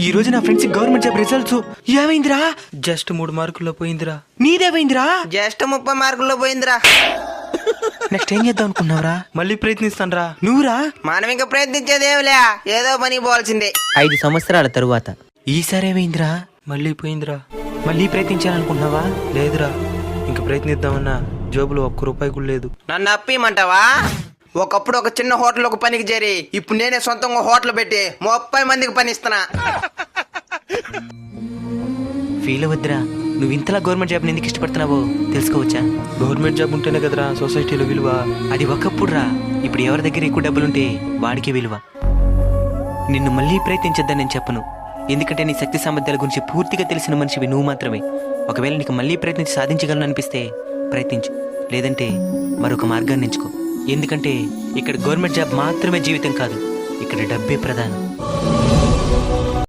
ఈ రోజు నా ఫ్రెండ్స్ గవర్నమెంట్ జాబ్ రిజల్ట్స్ ఏమైందిరా? జస్ట్ 3 మార్కుల్లో పోయిందిరా. నీదేమైందిరా? జస్ట్ 30 మార్కుల్లో పోయిందిరా. నెక్స్ట్ ఏం చేద్దాం అనుకున్నావురా? మళ్ళీ ప్రయత్నిస్తానరా. నువ్వురా? మనం ఇంకా ప్రయత్నించేదేమిలే, ఏదో పని పోవాల్సిందే. 5 సంవత్సరాల తరువాత ఈసారి ఏమైందిరా? మళ్ళీ పోయిందిరా. మళ్ళీ ప్రయత్నించాలనుకున్నావా? లేదురా, ఇంక ప్రయత్నిద్దామన్నా జోబులో 1 రూపాయి కూడా లేదు. నన్ను అప్పిమంటావా? ఒకప్పుడు ఒక చిన్న హోటల్ ఒక పనికి చేరి ఇప్పుడు నేనే సొంతంగా హోటల్ పెట్టి 30 మందికి పని ఇస్తున్నా. ఫీల్ అవ్వద్దురా. నువ్వు ఇంతలా గవర్నమెంట్ జాబ్ని ఎందుకు ఇష్టపడుతున్నావో తెలుసుకోవచ్చా? గవర్నమెంట్ జాబ్ ఉంటేనే కదరా సొసైటీలో విలువ. అది ఒకప్పుడు రా. ఇప్పుడు ఎవరి దగ్గర ఎక్కువ డబ్బులుంటే వాడికి విలువ. నిన్ను మళ్ళీ ప్రయత్నించొద్దని నేను చెప్పను, ఎందుకంటే నీ శక్తి సామర్థ్యాల గురించి పూర్తిగా తెలిసిన మనిషివి నువ్వు మాత్రమే. ఒకవేళ నీకు మళ్ళీ ప్రయత్నించి సాధించగలను అనిపిస్తే ప్రయత్నించు, లేదంటే మరొక మార్గాన్ని ఎంచుకో. ఎందుకంటే ఇక్కడ గవర్నమెంట్ జాబ్ మాత్రమే జీవితం కాదు, ఇక్కడ డబ్బే ప్రధానం.